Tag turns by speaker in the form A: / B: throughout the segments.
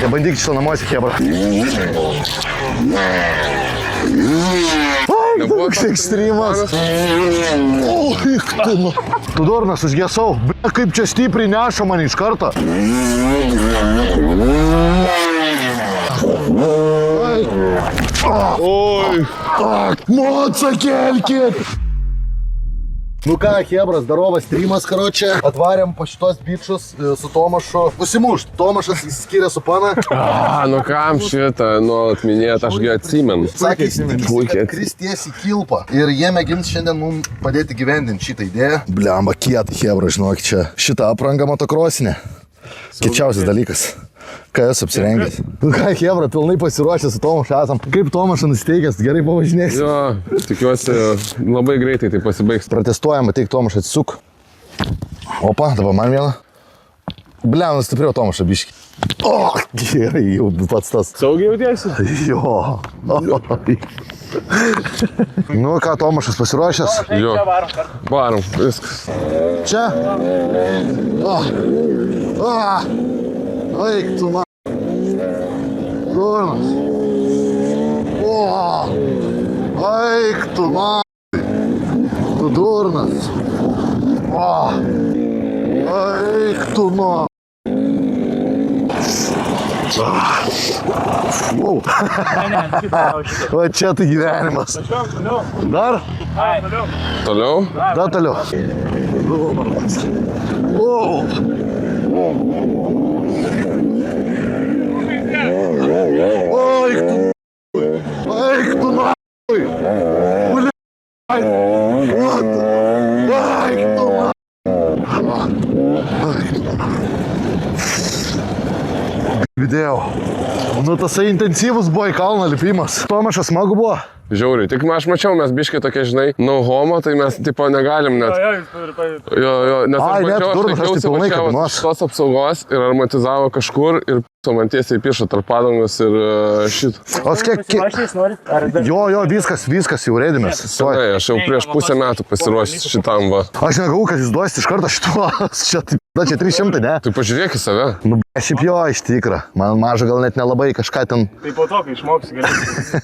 A: Bandykit šitą namuose, chebra. Ai, toks ekstremas. Oi, tu durnas, užgesau. Bля, kaip čia stipriai neša man iš karto. Oi. Moca, kelkit. Nu ką, chebras, darovas streamas, karočią. Atvarėm po šitos bičius su Tomašu. Nusimušt. Tomašas įsiskyrė su pana.
B: Nu kam šitą nuolat minėt, ašgi atsimenu.
A: Sakė, kad kris tiesiai kilpą. Ir jie mėgins šiandien mums padėti gyvendinti šitą idėją. Bliamba, kiet, chebra, žinok, čia. Šitą aprangą motokrosinę. Kiečiausias dalykas. Ką esu apsirengęs? Nu ką, chebra, pilnai pasiruošę su Tomašu esam. Kaip Tomašą nusteigęs, gerai pavažinėsi.
B: Jo, tikiuosi labai greitai tai pasibaigs.
A: Protestuojam, ateik Tomašą atsisuk. Opa, dabar man vieną. Bliam, stipriau Tomašą biškį. O, gerai, jau pats tas.
B: Saugiai jautiesi?
A: Jo. Nu ką, Tomašas pasiruošęs?
B: Jo. Varom, viskas.
A: Čia? Eik tu man. Durnas. Eik tu man. Tu durnas. Eik tu man. O čia tai gyvenimas. Dar?
B: Toliau?
A: Dar toliau. Eik tu nahui! Eik tu Vidėjau. Nu tasai intensyvus buvo į kalną lipimas. Tomašas smagu buvo?
B: Žiauriai, tik aš mačiau, mes biškai tokie, žinai, no homo, tai mes tipo negalim net. Jo, nes aš laikiausi pačiaus tos apsaugos ir armatizavo kažkur ir man tiesiai piešo tarp padangos ir šit.
A: O kiek... Jo, viskas jau rėdimės.
B: Senai, aš jau prieš pusę metų pasiruošęs šitam va.
A: Aš negavau, kad jūs duosit iš karto šituos. Čia 300, ne?
B: Tai pažiūrėk į save.
A: Nu, šiaip jo, iš tikrą. Man maža gal net nelabai kažką ten...
C: Tai po to, kai išmoksi galėsi.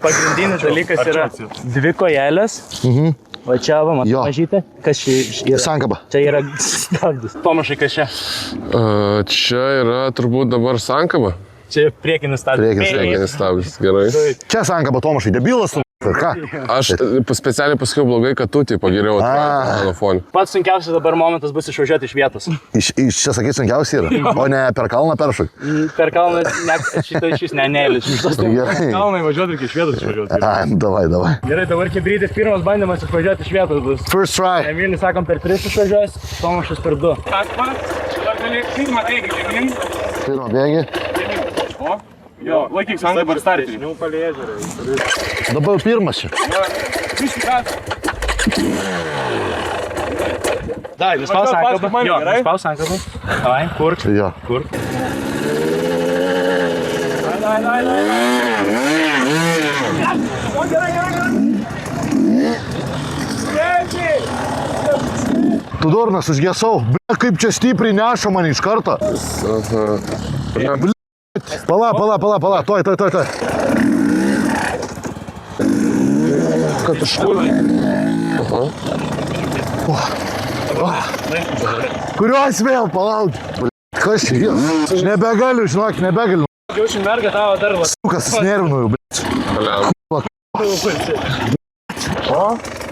C: Pagrindinis dalykas yra 2 kojelės. Va čia, va, mažytė. Kas čia yra?
A: Sankaba.
C: Čia yra stabdis. Tomašai, kas čia?
B: Čia yra turbūt dabar sankaba.
C: Čia priekinis stabdis.
B: Priekinis stabdis, gerai.
A: Čia sankaba, Tomašai, debilas.
B: Aš specialiai pasakiau blogai, kad tu tipo geriau atvažiuoji mano fonį.
C: Pats sunkiausias dabar momentas bus išvažiuoti iš vietos.
A: Iš čia sakai sunkiausiai yra? O ne per kalną peršok?
C: Per kalną šitą iš neėlis.
A: Gerai.
C: Kalnai važiuoti reikia iš vietos išvažiuoti.
A: Davai.
C: Gerai, dabar kibrytis pirmas bandymas išvažiuoti iš vietos bus.
A: First try.
C: Emilis sakom per 3 išvažiuos, Tomašas per 2.
A: Pirmą bėgi.
C: Jo, laikyk sang dabar startį.
A: Dabar pirmas čia.
C: Dai, nuspaus sankabą. Jo, nuspaus sankabą. Davai, kurk.
A: Jo.
C: Kurk.
A: Tu durnas, užgesau. Bля, kaip čia stipriai neša man iš karto. Pala, toj.
B: Kad užkūlai.
A: Kuriuos vėl, palauk. Kas čia vėl? Nebegaliu, žinok, nebegaliu.
C: Jaučiu mergą tavo dar vas.
A: Kas susnervinuoju,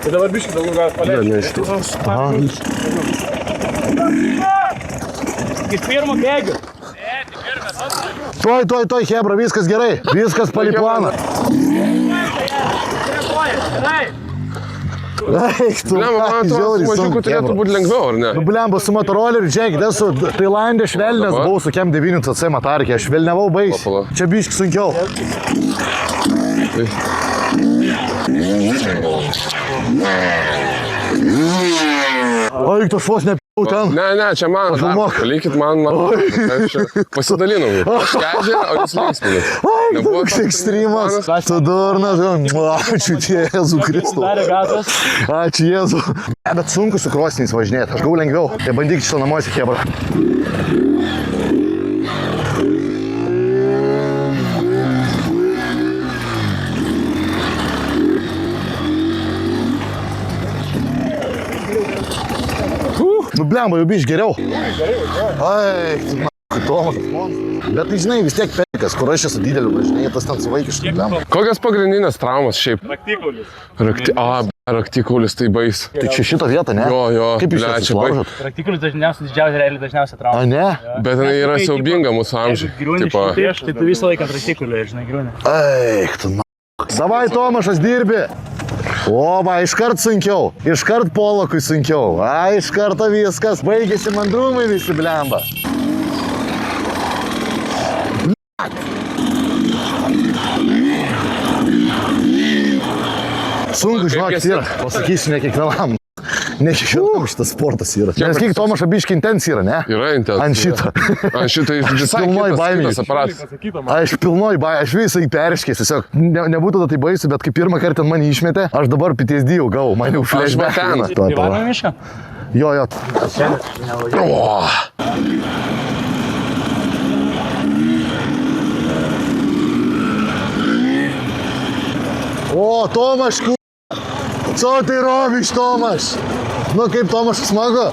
C: Tai dabar biškį daugiau gal paleisti. Iš pirmo bėgiu.
A: Toj, chebra, viskas gerai. Viskas palį planą. Eik, tu,
B: Man atrodo, su mažiuku turėtų būti lengviau, ar ne?
A: Nu, blemba, su motoroleriu, žiūrėkit, esu Tailandė švelnės, buvau su Kem 9 CC matarkė, aš švelniavau baigti. Čia biški sunkiau. Eik, tu švos nepėjau ten.
B: Ne, čia man. Palikit man. Pasidalinau. Aš kedžią, o jūs linksminat.
A: Ai, toks ekstremas. Tu durnas. Ačiū Jėzų Kristų. Ačiū Jėzų. Bet sunku su krosiniais važinėti. Aš gau lengviau. Tai bandykit šitą namuose, chebra. blemba, jau biškai geriau. Ai, Tomas. Bet tai žinai, vis tiek perikas, kur aš esu dideliu, žinai, tas ten suvaikiškas, blemba.
B: Kokios pagrindinės traumas šiaip?
C: Raktikaulis.
B: Raktikaulis tai bais.
A: Tai čia šito vietą, ne?
B: Jo,
A: Kaip jūs čia susilaužot?
C: Raktikaulis dažniausia trauma.
A: A, ne?
B: Bet jinai yra siaubinga mūsų amžiai.
C: Tai tu visą laiką raktikauliu, žinai, griūni.
A: Eik, tu na. Davai, Tomašas, dirbi. O, va, iškart sunkiau. Iškart polokui sunkiau. A, iš karto viskas. Baigėsi mandrumai visi, blemba. Sunku, žinokis, yra. Pasakysiu, ne kiekvienam. Ne kiekvienam šitas sportas yra. Nes kiek Tomašo biški intens yra, ne?
B: Yra intens.
A: Ant šito.
B: Ant šito visai kitas aparatas.
A: Aš pilnoj baimė, aš visai perškės, tiesiog nebūtų tai baisu, bet kai pirmą kartą mane išmetė, aš dabar PTSD jau gavau, man jau flashback.
C: Tai varome mišką?
A: Jo. O, Tomaš, co ty robiš, Tomaš? Nu, kaip Tomaš smagu?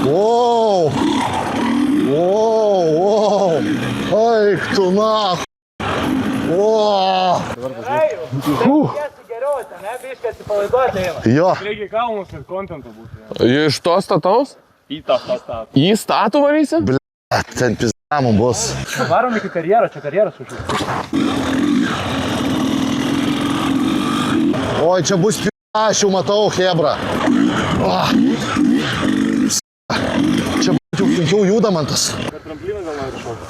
A: Wow. Eik tu na. Wow. Jo.
D: Reikia kalnus ir kontentą būtų.
B: Iš to stataus?
D: Į tą statą.
B: Į statų varysi?
A: Ten pizdamų bus.
C: Varom iki karjero, čia karjeras užžiūrė.
A: Oi, čia bus aš jau matau, hebra. Čia jau sunkiau juda man tas.
D: Per trampliną gal nori šokti?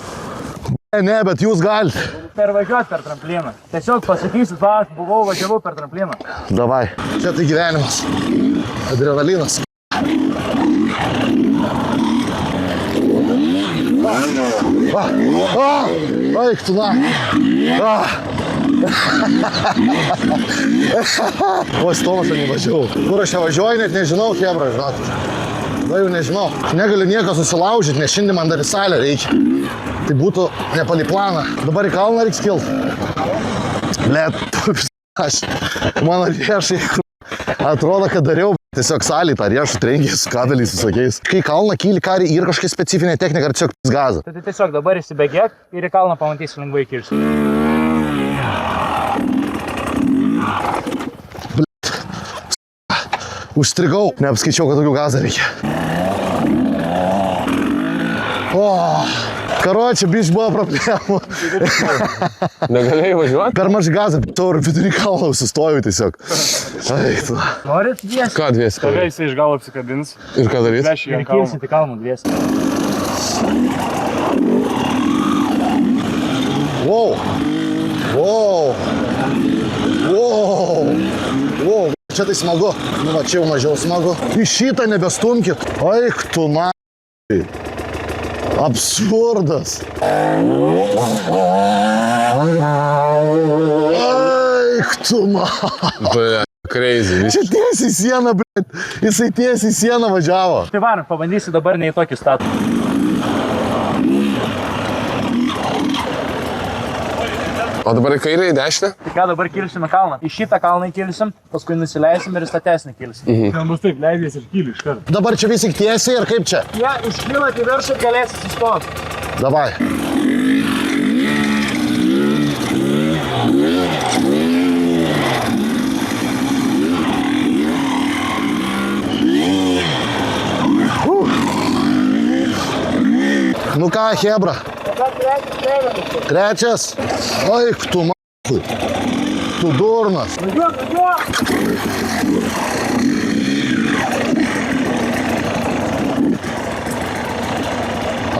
A: Ne, bet jūs galite.
C: Pervažiuot per trampliną. Tiesiog pasakysit, va, aš važiavau per trampliną.
A: Davai. Čia tai gyvenimas. Adrenalinas. Eik tu na. O, Tomašą nevažiavau. Kur aš čia važiuoju, net nežinau, hebra, žinot. Na jau nežinau. Negaliu nieko susilaužyti, nes šiandien man dar į salę reikia. Tai būtų nepali planą. Dabar į kalną reiks kilt. Blet, mano riešai atrodo, kad dariau tiesiog salį tą riešų trenkį su kabeliais visokiais. Kai kalną kyli, kari ir kažkokia specifinė technika, ar tiesiog gazą.
C: Tai tiesiog dabar įsibėgėk ir į kalną pamatysi lengvai kirsti.
A: Užstrigau, neapskaičiau, kad tokių gazą reikia. O, karočią, biškai buvo problemų.
B: Negalėjai važiuoti?
A: Per mažai gazą, taurų vidurį kalną sustojau tiesiog. Eik tu.
C: Norit dviesi?
B: Ką dviesi?
D: Tada jisai iš galo apsikabins.
B: Ir ką darys?
D: Veš į
C: Ir
D: kalną.
C: kilsit į kalną dviesi.
A: Wow. Čia tai smagu. Nu, va, čia jau mažiau smagu. Į šitą nebestumkit. Eik tu na. Absurdas. Eik tu na.
B: Bля, crazy.
A: Čia tiesiai sieną, blet. Jisai tiesiai sieną važiavo.
C: Tai varom, pabandysi dabar ne į tokį statą.
B: O dabar į kairę, į dešinę?
C: Tai ką dabar kilsim į kalną? Į šitą kalną įkilsim, paskui nusileisim ir į statesnį kilsim.
D: Ten bus taip, leidės ir kyli iš karto.
A: Dabar čia visi tiesiai ir kaip čia?
C: Jie iškylat į viršų ir galėsi sustoti.
A: Davai. Nu ką, hebra? Trečias. Eik tu m***ui. Tu durnas.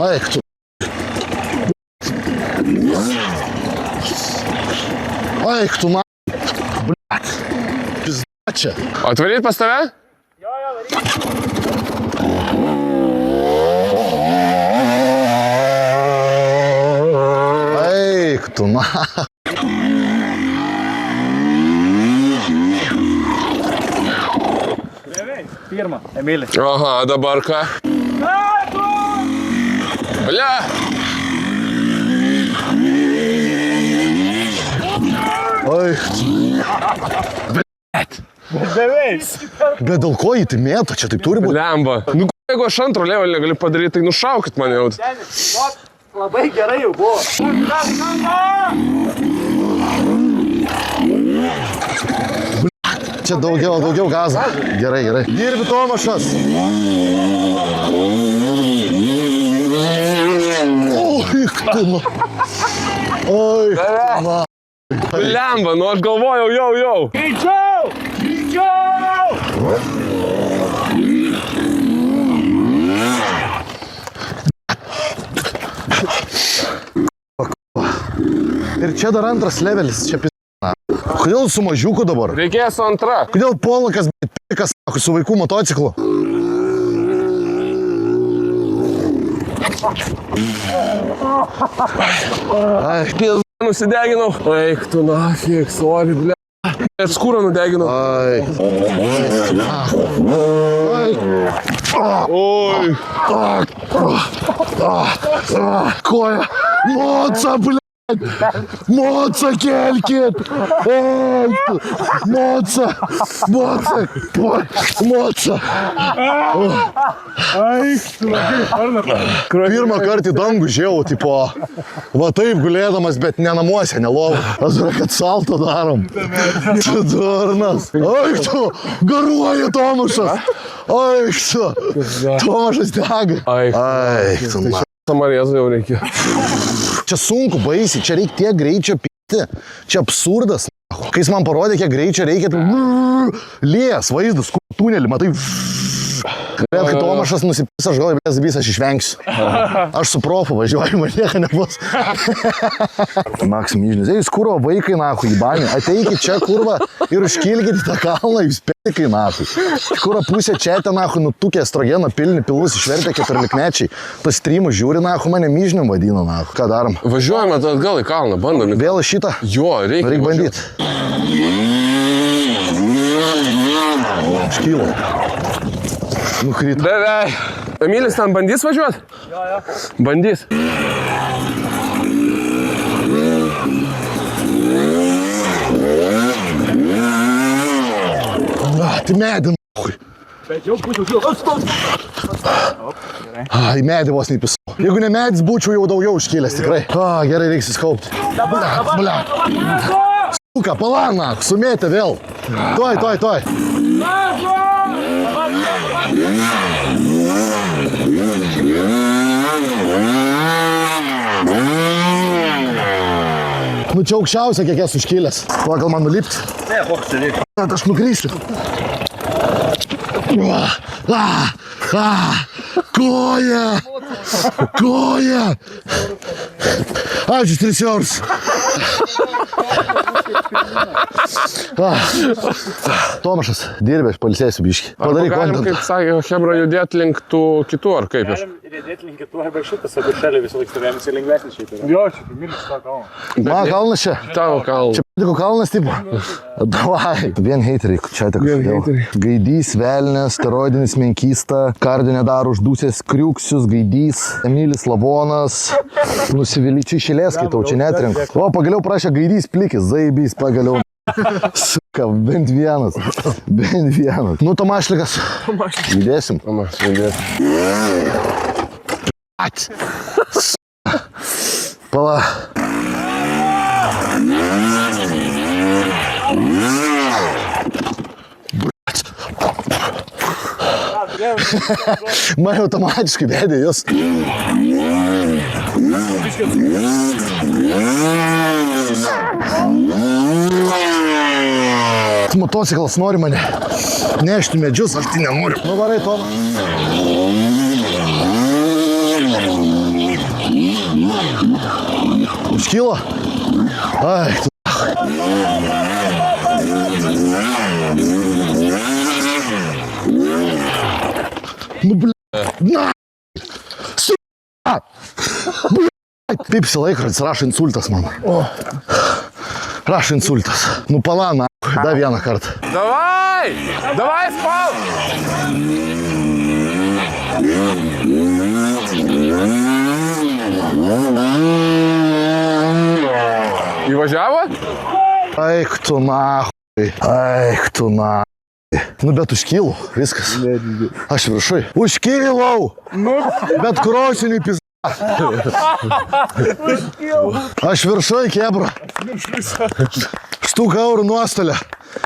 A: Eik tu. Eik tu m***ui. Blet. Pizdačia.
B: Atvaryt pas tave?
A: Eik tu na.
C: Pirmą, Emilį.
B: Aha, dabar ką? Bля!
A: Eik tu.
C: Beveik.
A: Bet dėl ko jį tai mėto, čia taip turi būti.
B: Lemba. Nu, jeigu aš antro levelio negaliu padaryti, tai nušaukit mane jau.
C: Labai gerai jau buvo.
A: Čia daugiau gazo. Gerai. Dirbi, Tomašas. Oi,
B: Lemba, nu aš galvojau, jau.
C: Greičiau!
A: Ir čia dar antras levelis, čia p***na. Kodėl su mažiuku dabar?
B: Reikės antra.
A: Kodėl Polakas p***kas su vaikų motociklu? Ai,
B: Pizda, nusideginau. Eik tu nafik, sorry, ble. Net skūrą nudeginau.
A: ai.
B: Oi.
A: Koja. Moca, ble. Moca, kelkit. Oi, Moca. Pirmą kartą į dangų žiūrėjau, tipo, va taip gulėdamas, bet ne namuose, ne lovą. Aš žiūrėjau, kad salto darom. Tu durnas. Ai, tu, garuoja Tomašas. Ai, tu, Tomašas dega.
B: Ai,
A: tu, na.
B: Samarėzų jau reikia.
A: Čia sunku, baisiai, čia reikia tiek greičio p***ti. Čia absurdas. Kai jis man parodė, kiek greičio reikia, tai lės vaizdas, tunelį, matai. Bet kai Tomašas nusipis, aš galvoju, aš išvengsiu. Aš su profu važiuoju, man nieko nebus. Maksim Myžnis, jūs kurva vaikai, nahu, į banį, ateikit čia, kurva, ir užkilkit į tą kalną, jūs pėdikai, nahu. Kurva pusė čia, ten, nahu, nutukė estrogeno pilni pilus, išvertė 14-mečiai. Tas streamus žiūri, nahu, mane Myžnium vadino, nahu. Ką darom?
B: Važiuojame atgal į kalną, bandom.
A: Vėl šitą?
B: Jo, reikia
A: bandyti. Škylo. Nukrito.
B: Beveik. Emilis ten bandys važiuoti?
C: Jo.
B: Bandys.
A: Tai medį, nahui.
C: Bet jau būčiau.
A: Į medį vos neįpisau. Jeigu ne medis, būčiau jau daugiau užkėlęs, tikrai. Gerai, reiks įskaupti. Blia. Suka, palana, sumėtė vėl. Tuoj. Nu čia aukščiausia, kiek esu užkėlęs. Gal man nulipti?
C: Ne, koks čia reikia.
A: Aš nukrysiu. Koja. Ačiū, 3 eurus. Tomašas, dirbė, aš palisėsiu biškį. Padaryk
B: galim,
A: kontentą.
B: kaip sakė, Hebra judėti link tų kitų, ar kaip aš?
C: Galim judėti link kitų, arba šitas, abi šalia visą laiką stovėjimas ir lengvesnis šiaip yra.
D: Jo, čia Mylis tą kalną.
A: Man kalnas čia.
B: Tavo kalną.
A: Čia p***ko kalnas, tipo. Davai. Vien heiteriai, čia tik. Gaidys, velnės, steroidinis menkysta, kardinė dar uždūsės kriuksius, gaidys, Emilis Lavonas, nusivily, čia išėlės skaitau, čia netrink. O, pagaliau prašė gaidys plikis, zaibys, pagaliau. Suka, bent vienas. Nu, Tomašlikas. Judėsim. Pala. Man automatiškai vedė jūs. Motociklas nori mane nešti medžius, aš tai nenoriu. Nu varai, Toma. Užkylo? Ai, tu. Nu, ble. Na. Su***a. Ble. Pipsi laikrodis, rašo insultas man. Rašo insultas. Nu, pala, na. Da vieną kartą.
B: Davai, spal! Įvažiavo?
A: Eik tu, nahui. Eik tu, nahui. Nu, bet užkylau, viskas. Aš viršui. Užkylau! Bet krosiniui pizda. Aš viršui, kebra. Štuką eurų nuostolę.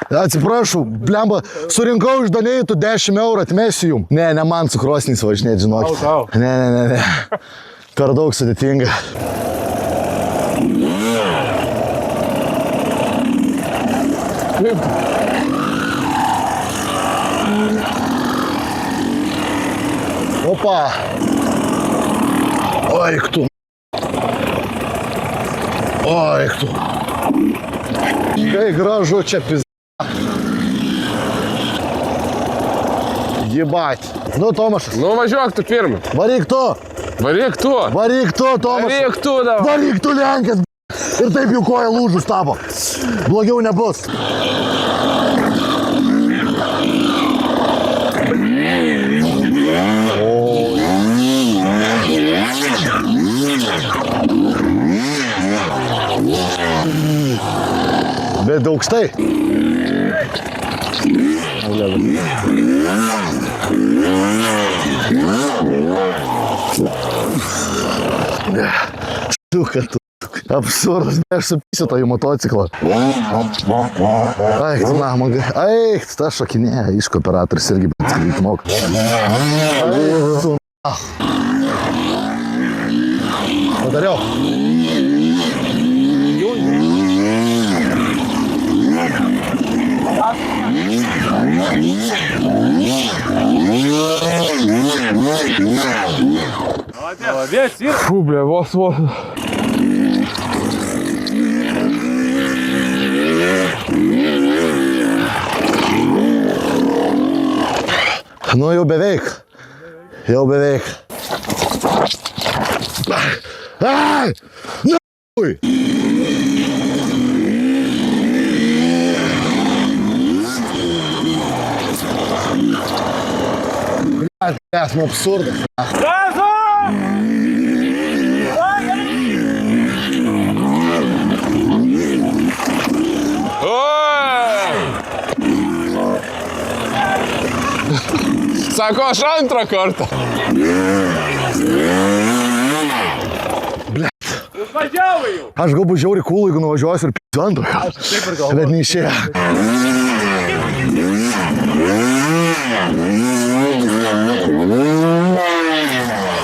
A: Atsiprašau, blemba, surinkau iš Danėjų 10 eurų, atmesiu jum. Ne man su krosniais važinėti, žinokit. Ne. Per daug sudėtinga. Opa. Oik tu. Kai gražu čia pizda. Jebать. Nu, Tomašas.
B: Nu, važiuok tu pirmą.
A: Varyk tu.
B: Varyk tu.
A: Varyk tu, Tomašas.
B: Varyk tu, davai.
A: Varyk tu, Lenkės. Ir taip jau koja lūžus tavo. Blogiau nebus. Bet aukštai. Štuka tu. Absurdas, aš supysiu tą jų motociklą. Eik, tu namogai. Eik, ta šokinėja, iško operatorius irgi skrydyti moka. Eik, tu na. Padariau.
D: Молодец, Ира.
B: Фу, бля, вос.
A: Nu, jau beveik. Ai! Nui! Esmu absurdas.
B: Sako, aš antrą kartą.
D: Važiavai jau.
A: Aš galbūt žiauri cool, jeigu nuvažiuosiu ir p***siu antrą kartą. Bet neišėjo.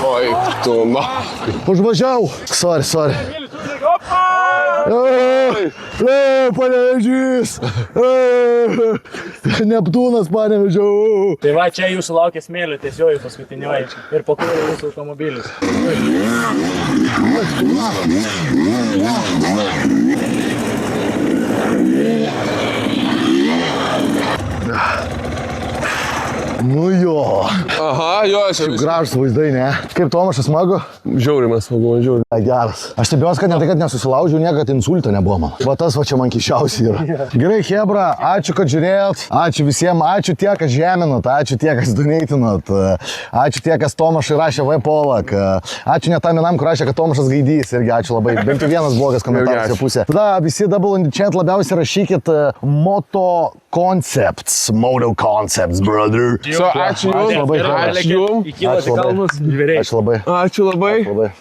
B: Oi, tu na.
A: Užvažiavau. Sorry. Panevėžys! Neptūnas Panevėžiau!
C: Tai va, čia jūsų laukia smėlio tiesioji paskutinioji. Ir po kūrė jūsų automobilis. Nu jo.
B: Aha, jo, aš jau.
A: Gražus vaizdai, ne? Kaip Tomašas smagu?
B: Žiauriai mes smagu, žiauriai.
A: Geras. Aš stebiuosi, kad ne tai, kad nesusilaužiau, niekad insulto nebuvo man. Va tas va čia man kišiausiai yra. Gerai, Hebra, ačiū, kad žiūrėjot. Ačiū visiems, ačiū tie, kas žeminot, ačiū tie, kas doneitinot. Ačiū tie, kas Tomašai rašė V-Polak. Ačiū net tam vienam, kur rašė, kad Tomašas gaidys. Irgi ačiū labai. Bent jau vienas blogas komentaras jo pusė. Tada visi double in the chat labiausiai rašykit Moto Concepts, brother.
B: So, ačiū jums.
A: Ačiū labai.
C: Įkyla į kalnus.
A: Ačiū labai.
B: Ačiū labai.